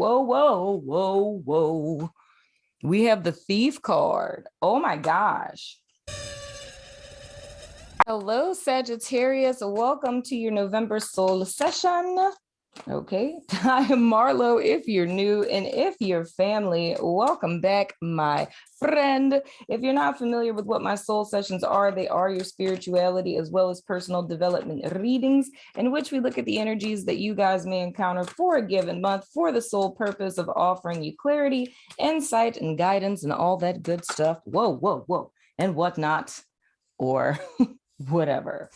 whoa, whoa, whoa, whoa. We have the Thief card. Oh my gosh. Hello, Sagittarius. Welcome to your November soul session. Okay, I am Marlo. If you're new and if you're family, welcome back, my friend. If you're not familiar with what my soul sessions are, they are your spirituality as well as personal development readings in which we look at the energies that you guys may encounter for a given month for the sole purpose of offering you clarity, insight, and guidance and all that good stuff. Whoa, whoa, whoa, and whatnot, or whatever.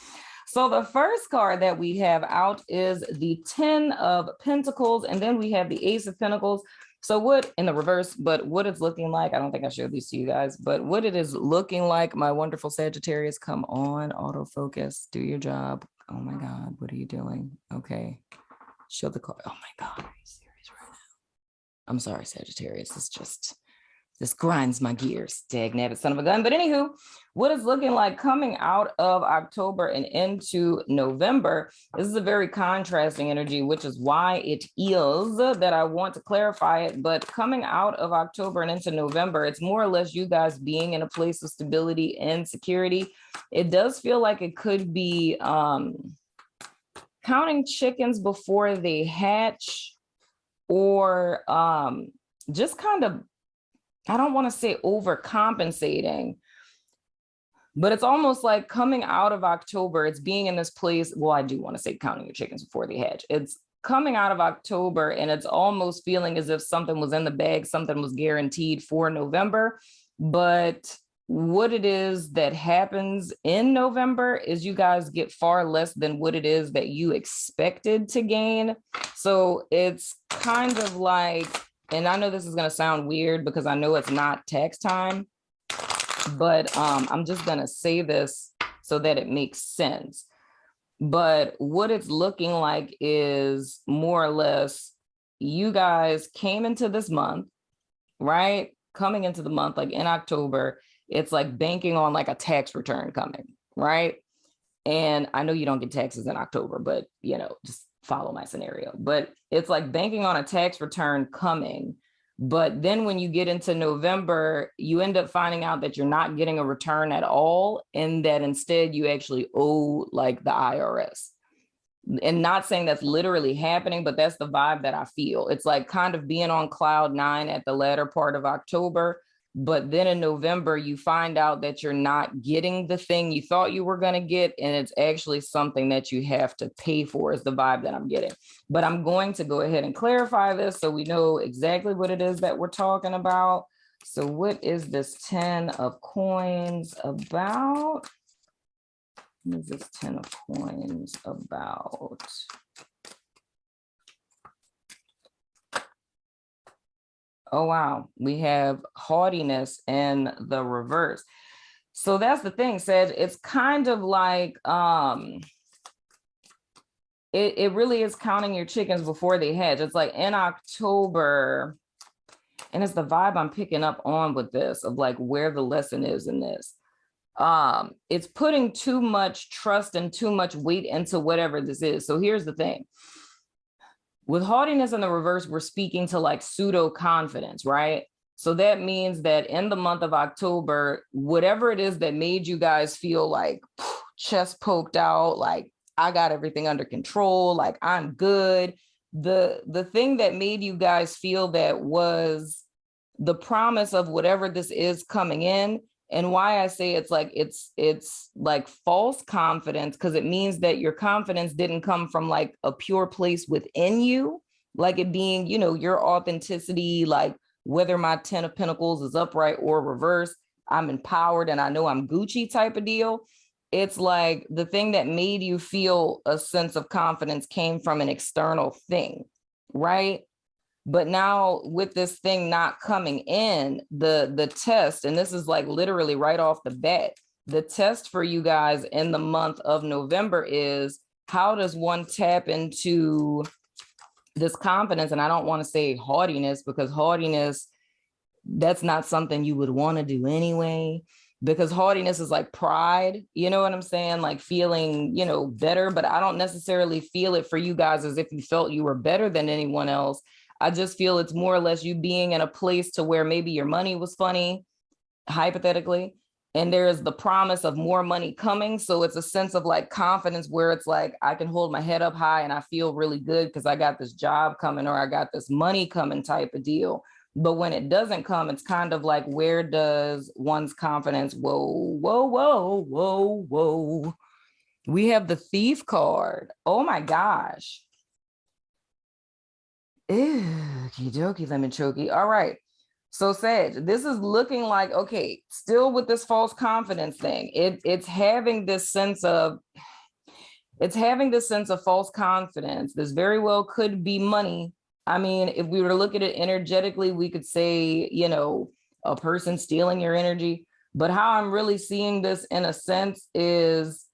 So the first card that we have out is the 10 of Pentacles, and then we have the Ace of Pentacles. So what in the reverse, but what it's looking like, I don't think I showed these to you guys, but what it is looking like, my wonderful Sagittarius, come on, autofocus, do your job. Oh my God, what are you doing? Okay, show the card. Oh my God, are you serious right now? I'm sorry, Sagittarius, it's just, this grinds my gears, dag-nabbit son of a gun. But anywho, what it's looking like coming out of October and into November, this is a very contrasting energy, which is why it is that I want to clarify it. But coming out of October and into November, it's more or less you guys being in a place of stability and security. It does feel like it could be counting chickens before they hatch, or just kind of, I don't want to say overcompensating, but it's almost like coming out of October, it's being in this place. Well, I do want to say counting your chickens before they hatch. It's coming out of October and it's almost feeling as if something was in the bag, something was guaranteed for November. But what it is that happens in November is you guys get far less than what it is that you expected to gain. So it's kind of like, and I know this is going to sound weird because I know it's not tax time, but I'm just going to say this so that it makes sense. But what it's looking like is more or less you guys came into this month, right? Coming into the month, like in October, it's like banking on like a tax return coming, right? And I know you don't get taxes in October, but you know, just follow my scenario. But it's like banking on a tax return coming. But then when you get into November, you end up finding out that you're not getting a return at all, and that instead you actually owe like the IRS. And not saying that's literally happening, but that's the vibe that I feel. It's like kind of being on cloud nine at the latter part of October. But then in November, you find out that you're not getting the thing you thought you were going to get. And it's actually something that you have to pay for, is the vibe that I'm getting. But I'm going to go ahead and clarify this so we know exactly what it is that we're talking about. So what is this 10 of coins about? What is this 10 of coins about? Oh, wow. We have haughtiness in the reverse. So that's the thing, Sag. It's kind of like, it really is counting your chickens before they hatch. It's like in October, and it's the vibe I'm picking up on with this of like where the lesson is in this. It's putting too much trust and too much weight into whatever this is. So here's the thing. With haughtiness in the reverse, we're speaking to like pseudo confidence, right? So that means that in the month of October, whatever it is that made you guys feel like chest poked out, like I got everything under control, like I'm good. The thing that made you guys feel that was the promise of whatever this is coming in. And why I say it's like false confidence, because it means that your confidence didn't come from like a pure place within you, like it being, you know, your authenticity, like whether my 10 of Pentacles is upright or reverse, I'm empowered and I know I'm Gucci type of deal. It's like the thing that made you feel a sense of confidence came from an external thing, right? But now with this thing not coming in, the test, and this is like literally right off the bat, the test for you guys in the month of November is, how does one tap into this confidence? And I don't want to say haughtiness, because haughtiness, that's not something you would want to do anyway, because haughtiness is like pride, you know what I'm saying? Like feeling, you know, better, but I don't necessarily feel it for you guys as if you felt you were better than anyone else. I just feel it's more or less you being in a place to where maybe your money was funny, hypothetically, and there's the promise of more money coming. So it's a sense of like confidence where it's like, I can hold my head up high and I feel really good because I got this job coming or I got this money coming type of deal. But when it doesn't come, it's kind of like, where does one's confidence? Whoa, whoa, whoa, whoa, whoa. We have the Thief card. Oh my gosh. Ew, okie dokie, lemon chokey. All right. So Sag, this is looking like, okay, still with this false confidence thing. It's having this sense of false confidence. This very well could be money. I mean, if we were to look at it energetically, we could say, you know, a person stealing your energy. But how I'm really seeing this in a sense is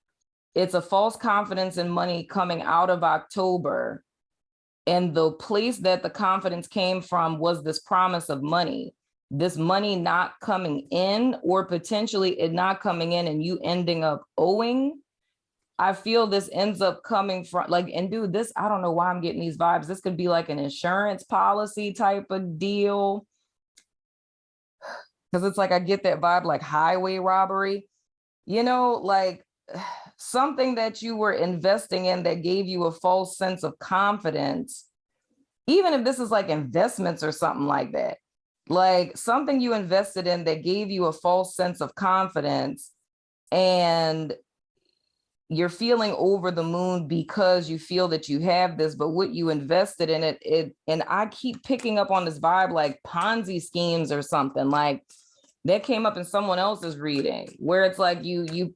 it's a false confidence in money coming out of October. And the place that the confidence came from was this promise of money, this money not coming in, or potentially it not coming in and you ending up owing. I feel this ends up coming from like, and dude, this, I don't know why I'm getting these vibes. This could be like an insurance policy type of deal. Because it's like, I get that vibe, like highway robbery, you know, like something that you were investing in that gave you a false sense of confidence, even if this is like investments or something like that, like something you invested in that gave you a false sense of confidence, and you're feeling over the moon because you feel that you have this, but what you invested in it, and I keep picking up on this vibe, like Ponzi schemes or something like that came up in someone else's reading, where it's like you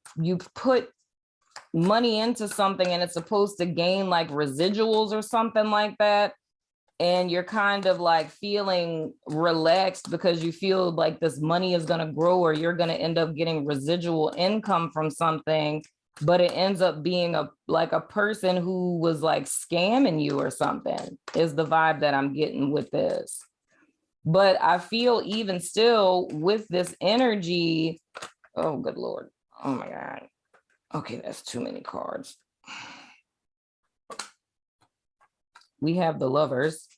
put money into something and it's supposed to gain like residuals or something like that. And you're kind of like feeling relaxed because you feel like this money is going to grow, or you're going to end up getting residual income from something, but it ends up being a person who was like scamming you or something, is the vibe that I'm getting with this. But I feel even still with this energy, oh, good Lord. Oh my God. Okay, that's too many cards. We have the Lovers.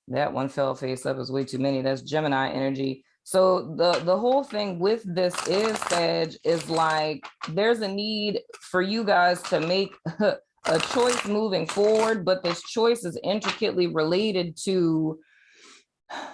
That one fell face up, is way too many. That's Gemini energy. So the whole thing with this is, Sag, is like there's a need for you guys to make a choice moving forward, but this choice is intricately related to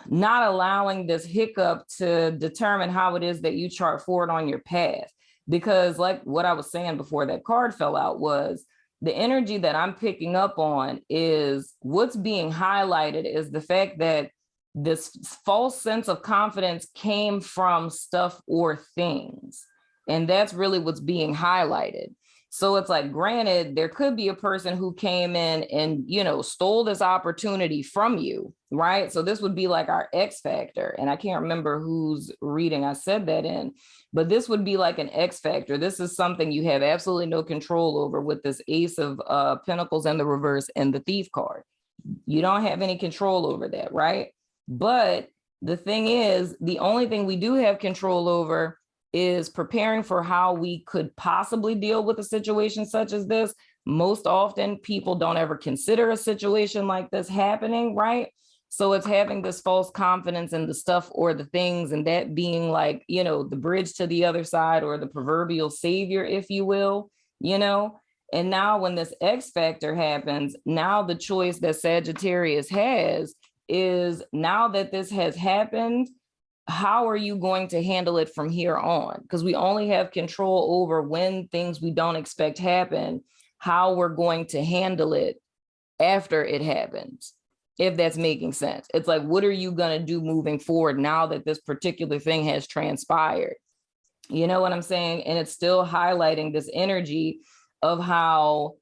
not allowing this hiccup to determine how it is that you chart forward on your path. Because like what I was saying before that card fell out, was the energy that I'm picking up on is what's being highlighted is the fact that this false sense of confidence came from stuff or things. And that's really what's being highlighted. So it's like, granted, there could be a person who came in and, you know, stole this opportunity from you, right? So this would be like our X factor. And I can't remember whose reading I said that in, but this would be like an X factor. This is something you have absolutely no control over with this Ace of Pentacles in the reverse and the Thief card. You don't have any control over that, right? But the thing is, the only thing we do have control over is preparing for how we could possibly deal with a situation such as this. Most often people don't ever consider a situation like this happening, right? So it's having this false confidence in the stuff or the things, and that being like, you know, the bridge to the other side, or the proverbial savior, if you will, you know. And now when this X factor happens, now the choice that Sagittarius has is, now that this has happened, how are you going to handle it from here on? Because we only have control over when things we don't expect happen, how we're going to handle it after it happens, if that's making sense. It's like, what are you going to do moving forward now that this particular thing has transpired? You know what I'm saying? And it's still highlighting this energy of how,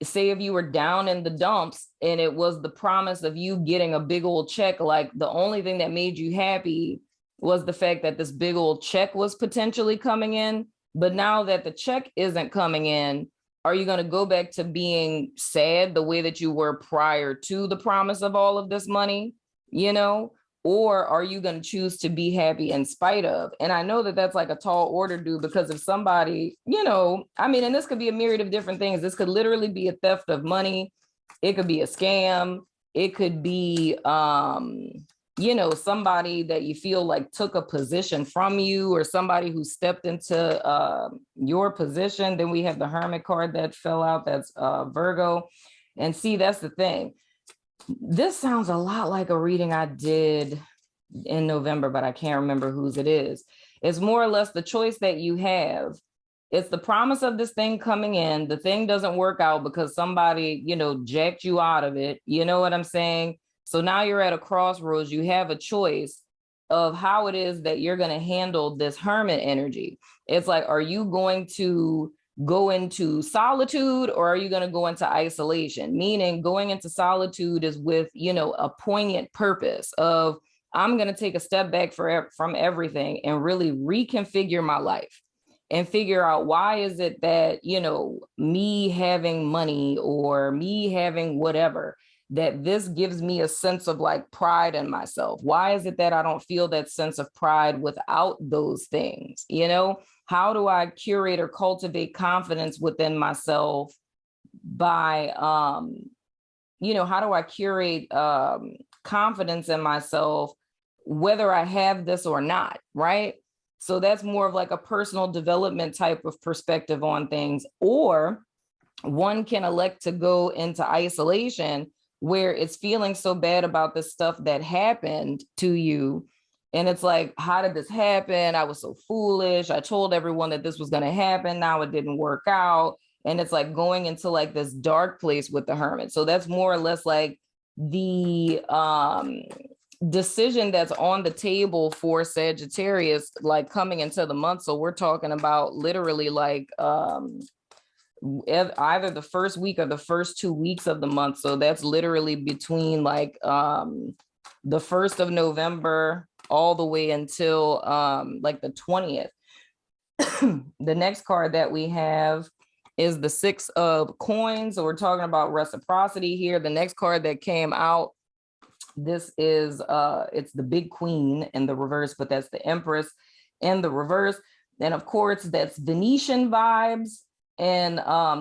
say if you were down in the dumps and it was the promise of you getting a big old check, like the only thing that made you happy was the fact that this big old check was potentially coming in. But now that the check isn't coming in, are you going to go back to being sad the way that you were prior to the promise of all of this money, you know? Or are you going to choose to be happy in spite of? And I know that that's like a tall order, dude, because if somebody, you know, I mean, and this could be a myriad of different things. This could literally be a theft of money. It could be a scam. It could be, you know, somebody that you feel like took a position from you, or somebody who stepped into your position. Then we have the Hermit card that fell out. That's Virgo. And see, that's the thing. This sounds a lot like a reading I did in November, but I can't remember whose it is. It's more or less the choice that you have. It's the promise of this thing coming in. The thing doesn't work out because somebody, you know, jacked you out of it. You know what I'm saying? So now you're at a crossroads. You have a choice of how it is that you're going to handle this Hermit energy. It's like, are you going to go into solitude, or are you going to go into isolation? Meaning going into solitude is with, you know, a poignant purpose of, I'm going to take a step back from everything and really reconfigure my life and figure out, why is it that, you know, me having money or me having whatever, that this gives me a sense of like pride in myself? Why is it that I don't feel that sense of pride without those things? You know, how do I curate or cultivate confidence within myself by, you know, how do I curate confidence in myself, whether I have this or not, right? So that's more of like a personal development type of perspective on things. Or one can elect to go into isolation, where it's feeling so bad about the stuff that happened to you. And it's like, how did this happen? I was so foolish. I told everyone that this was going to happen. Now it didn't work out. And it's like going into like this dark place with the Hermit. So that's more or less like the decision that's on the table for Sagittarius, like coming into the month. So we're talking about literally like either the first week or the first 2 weeks of the month. So that's literally between like the 1st of November all the way until like the 20th. The next card that we have is the 6 of coins. So we're talking about reciprocity here. The next card that came out, this is it's the big queen in the reverse, but that's the Empress in the reverse. And of course, that's Venetian vibes, and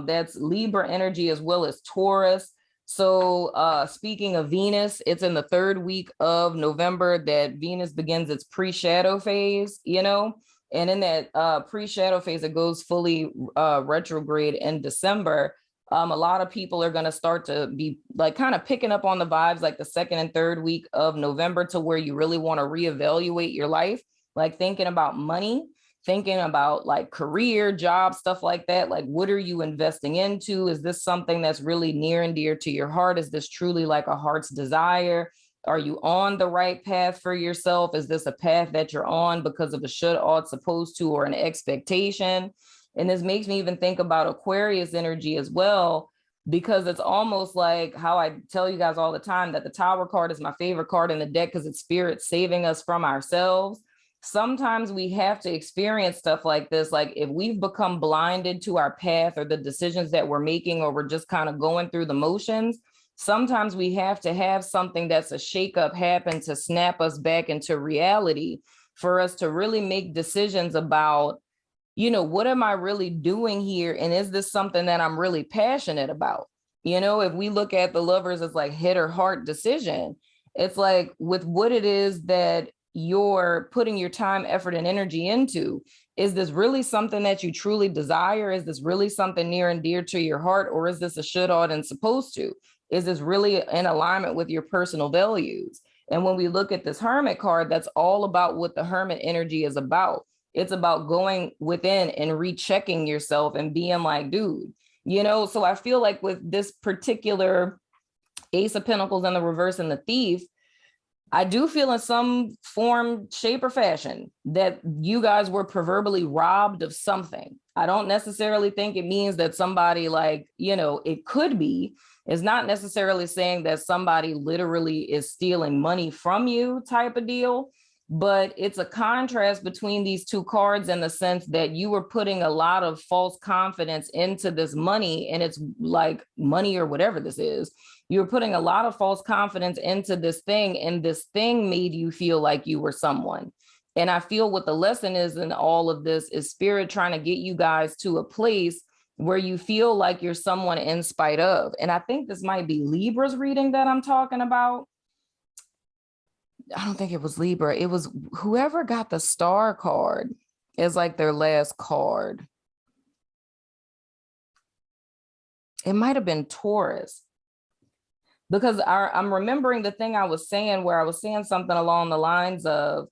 that's Libra energy as well as Taurus. So speaking of Venus, it's in the 3rd week of November that Venus begins its pre-shadow phase, you know, and in that pre-shadow phase, it goes fully retrograde in December. A lot of people are going to start to be like kind of picking up on the vibes like the 2nd and 3rd week of November, to where you really want to reevaluate your life, like thinking about money, thinking about like career, job, stuff like that. Like, what are you investing into? Is this something that's really near and dear to your heart? Is this truly like a heart's desire? Are you on the right path for yourself? Is this a path that you're on because of a should, ought, supposed to, or an expectation? And this makes me even think about Aquarius energy as well, because it's almost like how I tell you guys all the time that the Tower card is my favorite card in the deck, because it's spirit saving us from ourselves. Sometimes we have to experience stuff like this. Like if we've become blinded to our path or the decisions that we're making, or we're just kind of going through the motions, sometimes we have to have something that's a shakeup happen to snap us back into reality, for us to really make decisions about, you know, what am I really doing here? And is this something that I'm really passionate about? You know, if we look at the Lovers as like head or heart decision, it's like with what it is that you're putting your time, effort, and energy into, is this really something that you truly desire? Is this really something near and dear to your heart? Or is this a should, ought, and supposed to? Is this really in alignment with your personal values? And when we look at this Hermit card, that's all about what the Hermit energy is about. It's about going within and rechecking yourself and being like, dude, you know. So I feel like with this particular Ace of Pentacles in the reverse and the Thief, I do feel in some form, shape, or fashion that you guys were proverbially robbed of something. I don't necessarily think it means that somebody, like, you know, it could be. It's not necessarily saying that somebody literally is stealing money from you type of deal. But it's a contrast between these two cards in the sense that you were putting a lot of false confidence into this money, and it's like money or whatever this is. You were putting a lot of false confidence into this thing, and this thing made you feel like you were someone. And I feel what the lesson is in all of this is spirit trying to get you guys to a place where you feel like you're someone in spite of. And I think this might be Libra's reading that I'm talking about. I don't think it was Libra. It was whoever got the star card is like their last card. It might have been Taurus. Because I'm remembering the thing I was saying where I was saying something along the lines of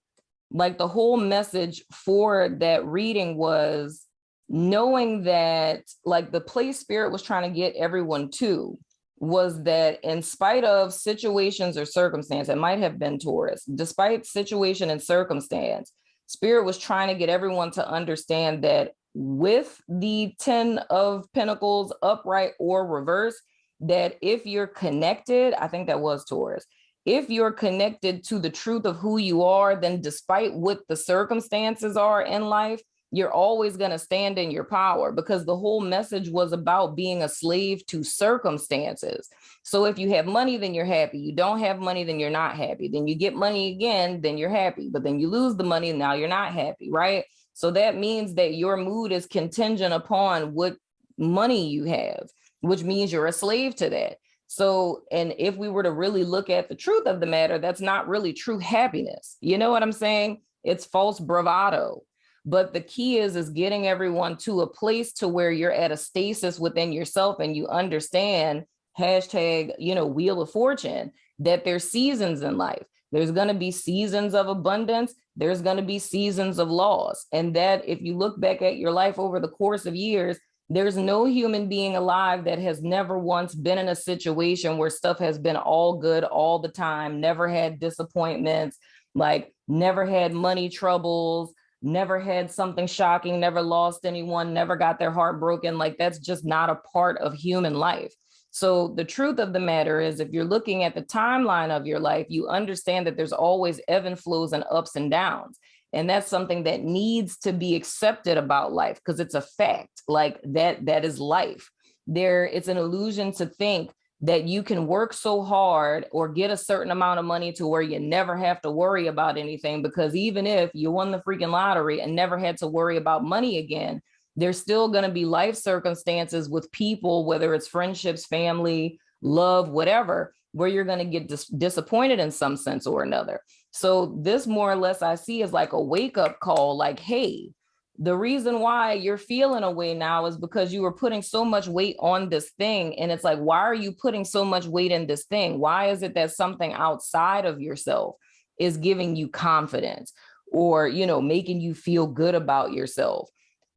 like the whole message for that reading was knowing that like the place spirit was trying to get everyone to was that in spite of situations or circumstance, it might have been Taurus, despite situation and circumstance, spirit was trying to get everyone to understand that with the 10 of Pentacles upright or reverse, that if you're connected, I think that was Taurus, if you're connected to the truth of who you are, then despite what the circumstances are in life, you're always going to stand in your power, because the whole message was about being a slave to circumstances. So if you have money, then you're happy. You don't have money, then you're not happy. Then you get money again, then you're happy. But then you lose the money, and now you're not happy, right? So that means that your mood is contingent upon what money you have, which means you're a slave to that. So, and if we were to really look at the truth of the matter, that's not really true happiness. You know what I'm saying? It's false bravado. But the key is getting everyone to a place to where you're at a stasis within yourself and you understand hashtag, Wheel of Fortune, that there's seasons in life. There's going to be seasons of abundance. There's going to be seasons of loss. And that if you look back at your life over the course of years, there's no human being alive that has never once been in a situation where stuff has been all good all the time, never had disappointments, like never had money troubles, never had something shocking, never lost anyone, never got their heart broken. Like that's just not a part of human life. So the truth of the matter is, if you're looking at the timeline of your life, you understand that there's always ebb and flows and ups and downs. And that's something that needs to be accepted about life, because it's a fact. Like that is life. It's an illusion to think that you can work so hard or get a certain amount of money to where you never have to worry about anything, because even if you won the freaking lottery and never had to worry about money again, there's still going to be life circumstances with people, whether it's friendships, family, love, whatever, where you're going to get disappointed in some sense or another. So this more or less I see as like a wake up call, like, hey, the reason why you're feeling a way now is because you were putting so much weight on this thing. And it's like, why are you putting so much weight in this thing? Why is it that something outside of yourself is giving you confidence or, making you feel good about yourself?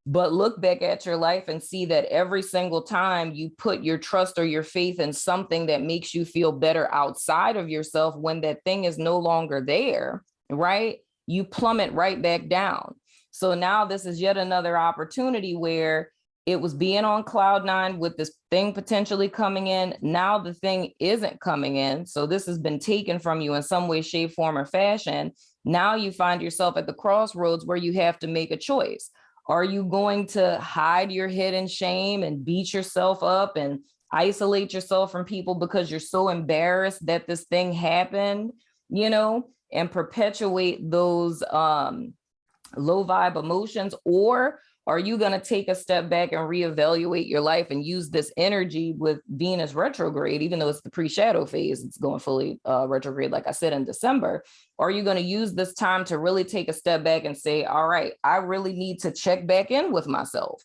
But look back at your life and see that every single time you put your trust or your faith in something that makes you feel better outside of yourself, when that thing is no longer there, right? You plummet right back down. So now this is yet another opportunity where it was being on cloud nine with this thing potentially coming in. Now the thing isn't coming in. So this has been taken from you in some way, shape, form, or fashion. Now you find yourself at the crossroads where you have to make a choice. Are you going to hide your hidden shame and beat yourself up and isolate yourself from people because you're so embarrassed that this thing happened, and perpetuate those low vibe emotions? Or are you going to take a step back and reevaluate your life and use this energy with Venus retrograde, even though it's the pre-shadow phase, it's going fully retrograde, like I said, in December? Are you going to use this time to really take a step back and say, all right, I really need to check back in with myself?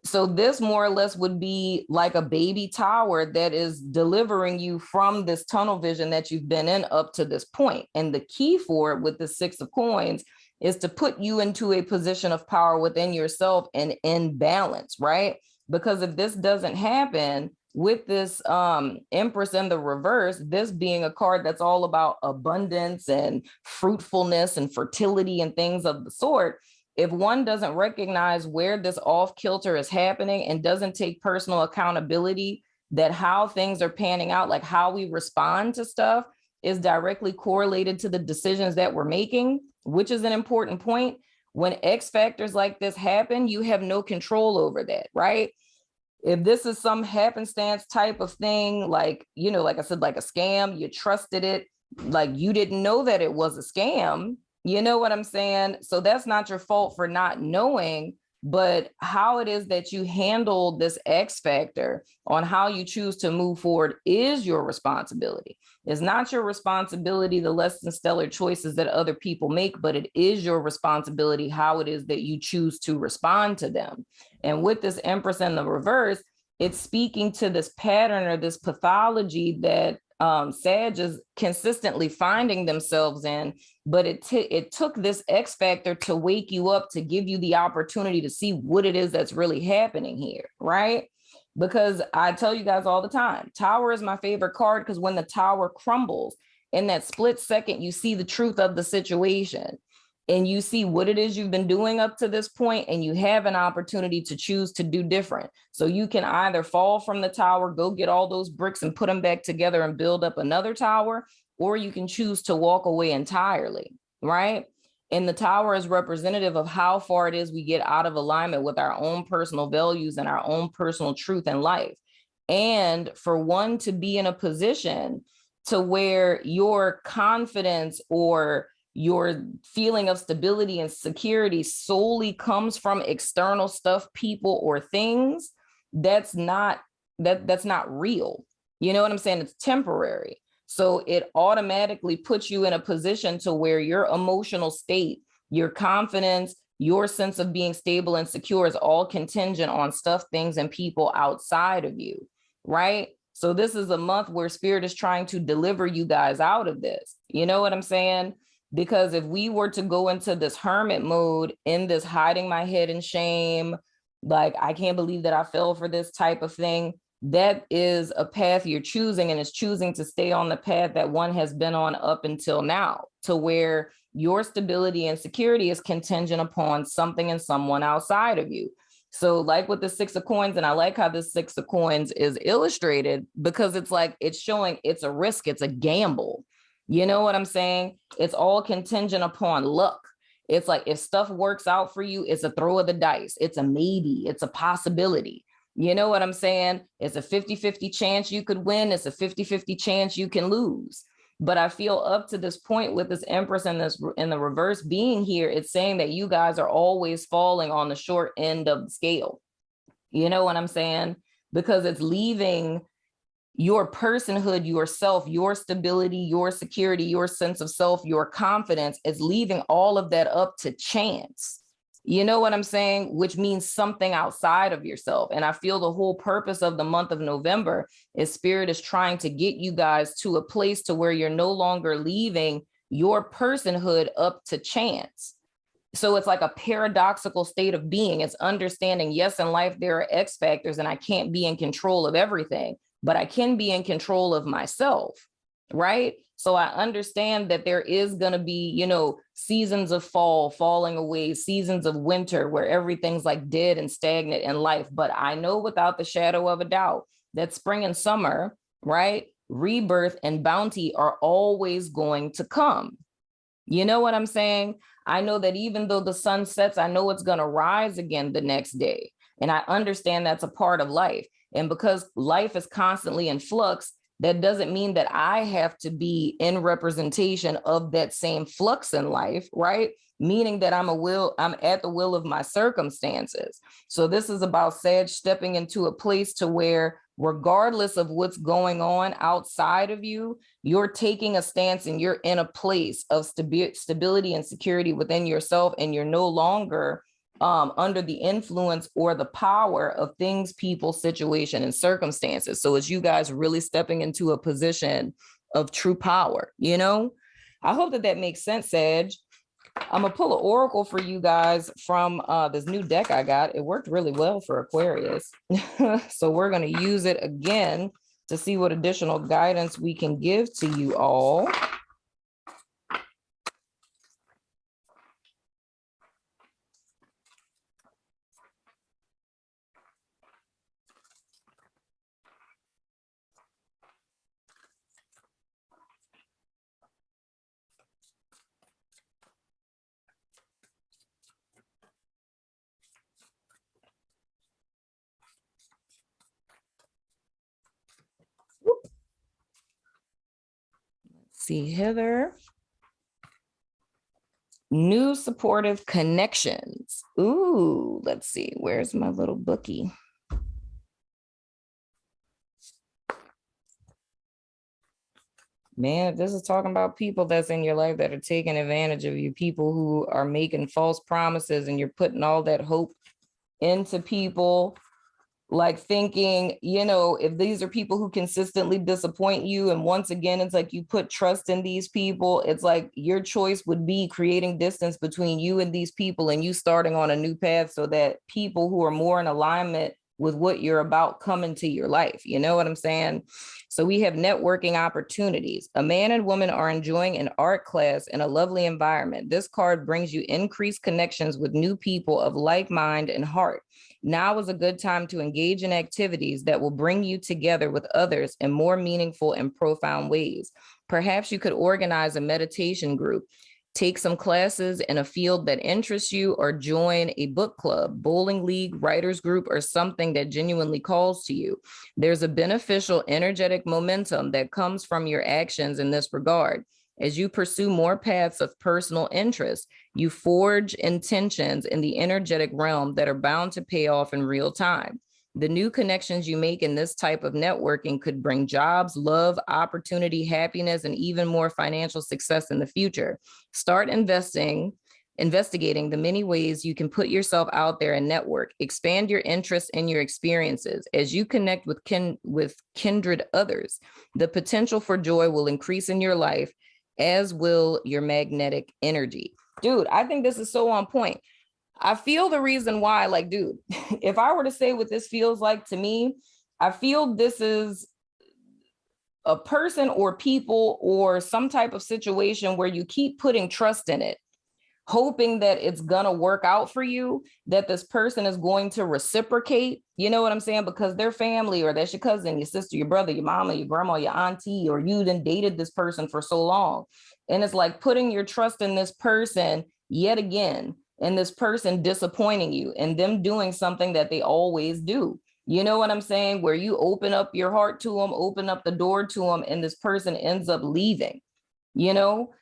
So this more or less would be like a baby tower that is delivering you from this tunnel vision that you've been in up to this point. And the key for it with the Six of Coins is to put you into a position of power within yourself and in balance, right? Because if this doesn't happen with this Empress in the reverse, this being a card that's all about abundance and fruitfulness and fertility and things of the sort, if one doesn't recognize where this off kilter is happening and doesn't take personal accountability that how things are panning out, like how we respond to stuff, is directly correlated to the decisions that we're making, which is an important point. When X factors like this happen, you have no control over that, right? If this is some happenstance type of thing, like, like I said, like a scam, you trusted it, like you didn't know that it was a scam. You know what I'm saying? So that's not your fault for not knowing, but how it is that you handle this X factor on how you choose to move forward is your responsibility. It's not your responsibility, the less than stellar choices that other people make, but it is your responsibility how it is that you choose to respond to them. And with this Empress in the reverse, it's speaking to this pattern or this pathology that Sag is consistently finding themselves in, but it took this X factor to wake you up, to give you the opportunity to see what it is that's really happening here, right? Because I tell you guys all the time, Tower is my favorite card, because when the Tower crumbles, in that split second, you see the truth of the situation and you see what it is you've been doing up to this point, and you have an opportunity to choose to do different. So you can either fall from the tower, go get all those bricks and put them back together and build up another tower, or you can choose to walk away entirely, right? And the tower is representative of how far it is we get out of alignment with our own personal values and our own personal truth in life. And for one to be in a position to where your confidence or your feeling of stability and security solely comes from external stuff, people, or things, that's not real. You know what I'm saying? It's temporary. So it automatically puts you in a position to where your emotional state, your confidence, your sense of being stable and secure is all contingent on stuff, things, and people outside of you, right? So this is a month where Spirit is trying to deliver you guys out of this. You know what I'm saying? Because if we were to go into this hermit mode, in this hiding my head in shame, like, I can't believe that I fell for this type of thing, that is a path you're choosing, and it's choosing to stay on the path that one has been on up until now, to where your stability and security is contingent upon something and someone outside of you. So like with the Six of Coins, and I like how this Six of Coins is illustrated, because it's like, it's showing it's a risk, it's a gamble. You know what I'm saying? It's all contingent upon luck. It's like, if stuff works out for you, it's a throw of the dice. It's a maybe, it's a possibility. You know what I'm saying? It's a 50-50 chance you could win. It's a 50-50 chance you can lose. But I feel up to this point, with this Empress and this in the reverse being here, it's saying that you guys are always falling on the short end of the scale. You know what I'm saying? Because it's leaving your personhood, yourself, your stability, your security, your sense of self, your confidence, is leaving all of that up to chance. You know what I'm saying? Which means something outside of yourself. And I feel the whole purpose of the month of November is Spirit is trying to get you guys to a place to where you're no longer leaving your personhood up to chance. So it's like a paradoxical state of being. It's understanding, yes, in life there are X factors and I can't be in control of everything, but I can be in control of myself, right? So I understand that there is going to be, you know, seasons of fall, falling away, seasons of winter where everything's like dead and stagnant in life. But I know without the shadow of a doubt that spring and summer, right, rebirth and bounty are always going to come. You know what I'm saying? I know that even though the sun sets, I know it's going to rise again the next day. And I understand that's a part of life. And because life is constantly in flux, that doesn't mean that I have to be in representation of that same flux in life, right? Meaning that I'm at the will of my circumstances. So this is about Sag stepping into a place to where, regardless of what's going on outside of you, you're taking a stance and you're in a place of stability and security within yourself, and you're no longer under the influence or the power of things, people, situation, and circumstances. So it's you guys really stepping into a position of true power, you know? I hope that that makes sense, Sag. I'm gonna pull an oracle for you guys from this new deck I got. It worked really well for Aquarius. So we're gonna use it again to see what additional guidance we can give to you all. See, Heather. New supportive connections. Ooh, let's see. Where's my little bookie? Man, this is talking about people that's in your life that are taking advantage of you, people who are making false promises, and you're putting all that hope into people, like thinking, if these are people who consistently disappoint you, and once again, it's like you put trust in these people, it's like your choice would be creating distance between you and these people and you starting on a new path so that people who are more in alignment with what you're about come into your life. You know what I'm saying? So we have networking opportunities. A man and woman are enjoying an art class in a lovely environment. This card brings you increased connections with new people of like mind and heart. Now is a good time to engage in activities that will bring you together with others in more meaningful and profound ways. Perhaps you could organize a meditation group, take some classes in a field that interests you, or join a book club, bowling league, writers group, or something that genuinely calls to you. There's a beneficial, energetic momentum that comes from your actions in this regard. As you pursue more paths of personal interest, you forge intentions in the energetic realm that are bound to pay off in real time. The new connections you make in this type of networking could bring jobs, love, opportunity, happiness, and even more financial success in the future. Start investigating the many ways you can put yourself out there and network. Expand your interests and your experiences. As you connect with kindred others, the potential for joy will increase in your life, as will your magnetic energy. Dude, I think this is so on point. I feel the reason why, like, dude, if I were to say what this feels like to me, I feel this is a person or people or some type of situation where you keep putting trust in it, hoping that it's gonna work out for you, that this person is going to reciprocate, you know what I'm saying? Because they're family, or that's your cousin, your sister, your brother, your mama, your grandma, your auntie, or you then dated this person for so long. And it's like putting your trust in this person yet again, and this person disappointing you and them doing something that they always do. You know what I'm saying? Where you open up your heart to them, open up the door to them, and this person ends up leaving.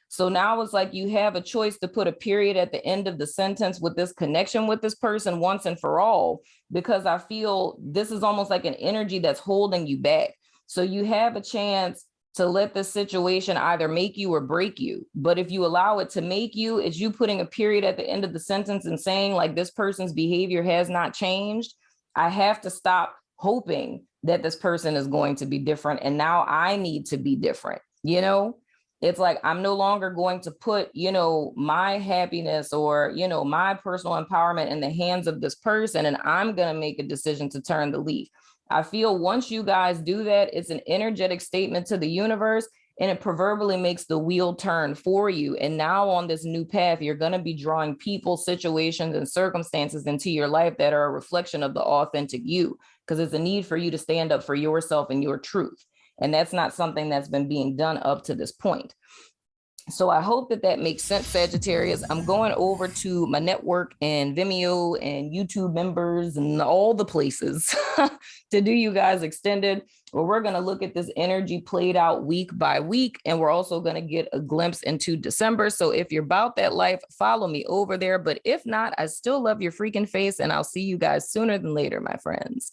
So now it's like you have a choice to put a period at the end of the sentence with this connection with this person once and for all, because I feel this is almost like an energy that's holding you back. So you have a chance to let this situation either make you or break you. But if you allow it to make you, it's you putting a period at the end of the sentence and saying, like, this person's behavior has not changed. I have to stop hoping that this person is going to be different. And now I need to be different. It's like, I'm no longer going to put, my happiness or, my personal empowerment in the hands of this person. And I'm going to make a decision to turn the leaf. I feel once you guys do that, it's an energetic statement to the universe, and it proverbially makes the wheel turn for you. And now on this new path, you're going to be drawing people, situations, and circumstances into your life that are a reflection of the authentic you, because it's a need for you to stand up for yourself and your truth. And that's not something that's been being done up to this point. So I hope that makes sense, Sagittarius. I'm going over to my network and Vimeo and YouTube members and all the places to do you guys extended, where we're going to look at this energy played out week by week. And we're also going to get a glimpse into December. So if you're about that life, follow me over there. But if not, I still love your freaking face, and I'll see you guys sooner than later, my friends.